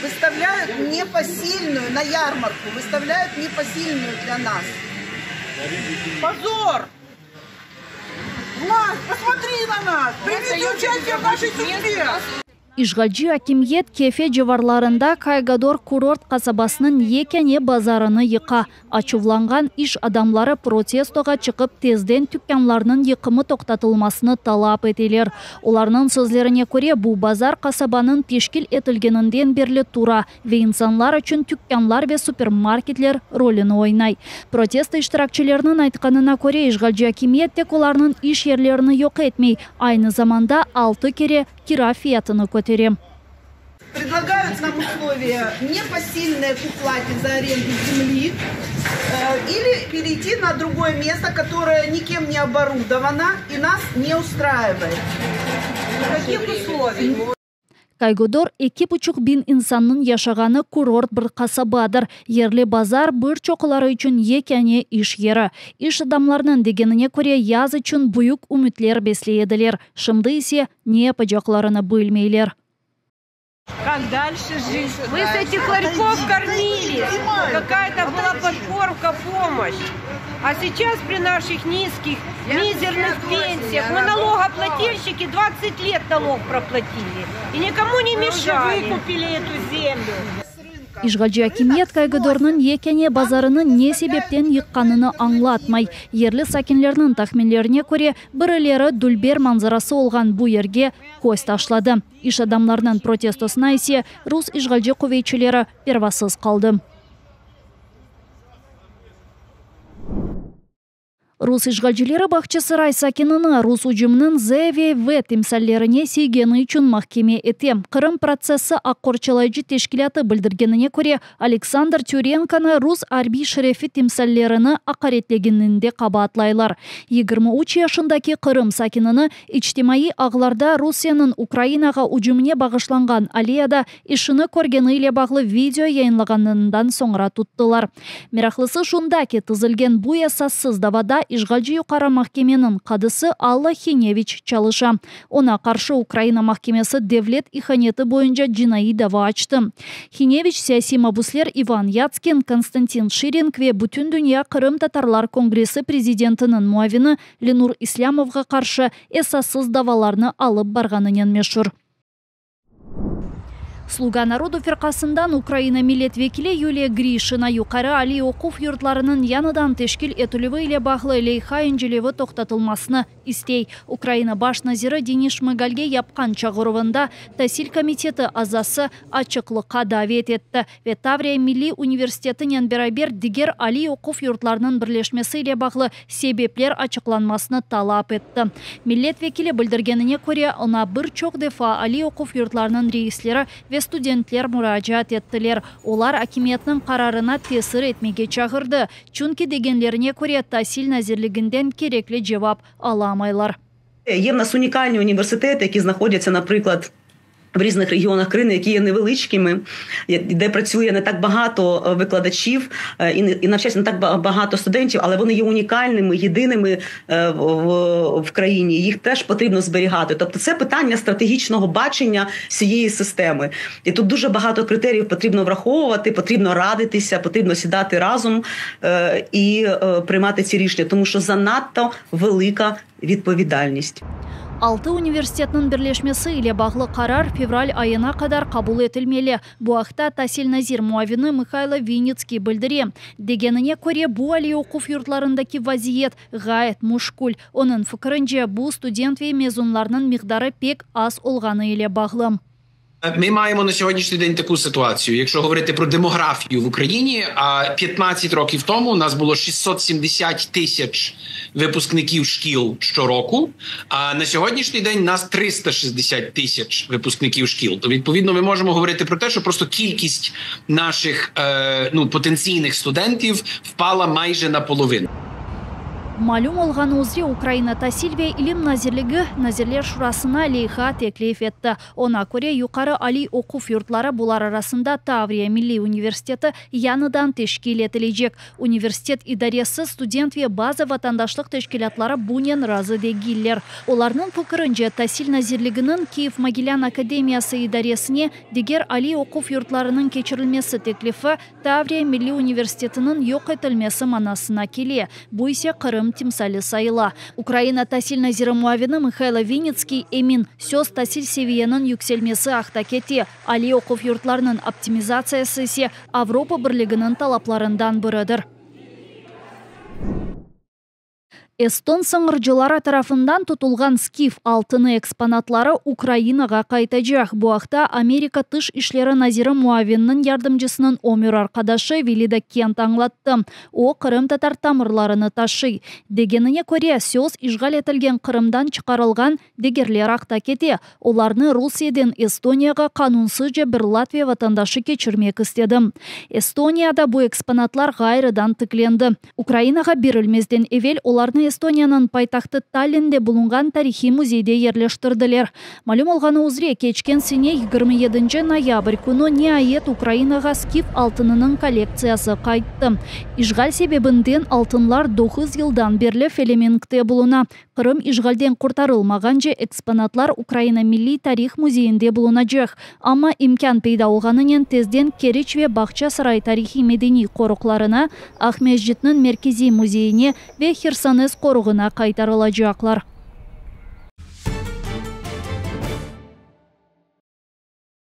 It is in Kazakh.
выставляют непосильную на ярмарку, выставляют непосильную для нас. Позор! Власть, посмотри на нас! Примите участие в нашей судьбе! Ишгалчы акимиет кефе жыварларында Кайгадор курорт касабасынын Екене базарыны йыка. Ачувланган иш адамлары протестога чыгып тезден түкканларынын йыкымы токтотулмасыны талап этелер. Оларнын сөзлерине көре бу базар касабанын тешкил этилгенинден бери тура ве инсанлар үчүн түкканлар ве супермаркетлер ролун ойнай. Протест иштиракчыларынын айтканына көре ишгалчы акимиет тек оларнын иш жерлерин жок этмей, айны заманда 6 кере кира фиятыны көтерем. Предлагают нам условия непосильные к уплате за аренду земли или перейти на другое место, которое никем не оборудовано и нас не устраивает. Каких условий? Кайгодор 2,5 bin insanın yaşagаны курорт bir касабадыр. Yerli базар bir çoqылары üçün Екене иш ері. Иш адамларының дегеніне көре яз үшін бұйық үмітлер беслейділер. Шымды есе не yapacaklarını білмейлер. Как дальше жить? Мы с этих ларьков кормили. Какая-то была подкормка, помощь. А сейчас при наших низких, мизерных пенсиях мы налогоплательщики 20 лет налог проплатили. И никому не мешали. Мы выкупили эту землю. Ишгалчы акимиет Кайгодорнун Екене базарынын не себептен йыкканыны аңлатмай. Ерлі сакинлернин тахминлерине көре бірілері дүлбер манзарасы олған бу ерге көз ташлады. Иш адамларынын протестосуна есе рус ишгалчы кувейчилери первасыз калды. Рус ишгалчылары бакчасы райсакинini рус ужумунун ЗВВ темсаллерине сейгени үчүн махкеме этем. Кырым процесси аккорчалайчы тешкилаты билдиргенине көре Александр Тюренканы рус арби шерефи темсаллерини акаретлегенинде кабатлайлар. 23 жашындагы Кырым сакинini ичтимаий агларда Русиянын Украинага ужумуне багышланган аллеяда ишини көргени иле баглы видео яйынлаганынан соңра туттулар. Мирахлысы шундаки тызылген бу эсассыз давада ишгалчы юкары махкеменин кадысы Алла Хиневич чалыша. Она каршы Украина махкемеси девлет иханети боюнча жинайы дава ачты. Хиневич саясий мабуслер Иван Яцкин, Константин Ширинг ве Бүтүн дүйнө Кырым татарлар конгресси президентинин муавини Ленур Ислямовга каршы эсассыз даваларны алып барганынан мешур. Слуга народу фиркасындан Украина милlet векили Юлия Гришина юқары али окув юртларынын яныдан тешкил этілігі иле бағлы лейха инжелеви тоқтатылмасыны истей. Украина баш назиры Денис Шмыгальге япқан чағырывында тәсил комитеті азасы ачықлыққа давет етті. Ве Таврия Милли университетінен берабер дигер али окув юртларынын бірлешмесі иле бағлы себеплер ачықланмасыны талап етті. Милlet векили білдіргеніне көре она бір чоқ дефа али окув юртларынын рейслері ве студентлер муражат еттілер. Олар акиметтің қарарына тесір етмеге чағырды. Чунки дегенлеріне көре тасил назирлігінден керекли жевап аламайлар. Є в нас унікальні університети, які знаходяться, наприклад, в різних регіонах країни, які є невеличкими, де працює не так багато викладачів і навчається не так багато студентів, але вони є унікальними, єдиними в країні. Їх теж потрібно зберігати. Тобто це питання стратегічного бачення всієї системи. І тут дуже багато критеріїв потрібно враховувати, потрібно радитися, потрібно сідати разом і приймати ці рішення, тому що занадто велика відповідальність. 6 университетінің бірлешмесі иле бағлы қарар февраль айына қадар қабыл етілмелі. Бу ақта Тасил Назир муавини Михайло Винницкий білдіре. Дегеніне көре бу али оқув юртларындаки вазиет ғайет мушкул. Оның фікірінже бу студент ве мезунларының миқдары пек аз олғаны иле бағлы. Ми маємо на сьогоднішній день таку ситуацію. Якщо говорити про демографію в Україні, 15 років тому у нас було 670 тисяч випускників шкіл щороку, а на сьогоднішній день у нас 360 тисяч випускників шкіл. То, відповідно, ми можемо говорити про те, що просто кількість наших потенційних студентів впала майже наполовину. Малюм олған өзре Украина Тасилве илим назирлігі Назирлер шурасына лейха теклиф етті. Она көре юқары али оқуф юртлары бұлар арасында Таврия Милли университеті яныдан тешкил етілейжек. Университет идаресі студентве база ватандашлық тешкилятлары бұнен разы дегиллер. Оларның пікірінже Тасил назирлігінің Киев-Могилян академиясы идаресіне дегер али оқуф юртларының кечірілмесі теклифі Таврия Милли университетінің йоқ етілмесі манасына келе. Бұйсе Қырым тимсалі сайыла. Украина Тасил назиры муавины Михайло Винницкий эмин сөз Тасил севиенің юкселмесі ақтакеті. Али оқуф юртларының оптимизациясы се Авропа бірлігінің талапларындан бірідір. Эстон сыңыржылары тарафындан тұтылған скиф алтыны экспонатлары Украинаға қайтажақ. Буақта Америка тыш ишлері назиры муавинның ярдымжысының омер арқадашы Велида Кент аңлатты. О Қырым татар тамырларыны ташы. Дегеніне көре сөз ишғал етілген Қырымдан чықарылған дегерлер ақтакеті. Оларны Русияден Эстонияға қанунсыз же бір Латвия ватандашы кечірмек істеді. Эстонияда бұл экспонатлар ғайрыдан тікленді. Украинаға берілмезден евел оларны Эстонияның пайтақты Таллинде бұлынған тарихи музейде ерлештірділер. Малюм олғаны өзре кечкен сене 27 ноябрь күні не айет Украинаға скиф алтынының коллекциясы қайтты. Ишғал себебінден алтынлар 9 жылдан берлі Фелемингте бұлына. Қырым ишғалден құртарылмаған же экспонатлар Украина Милли тарих музейінде бұлына жақ. Ама имкан пейда олғанымен тезден Керич ве Бақча сарай тарихи медени қорықларына, Ахмеждетнің меркези музейіне ве Херсонес қорығына қайтарылажақлар.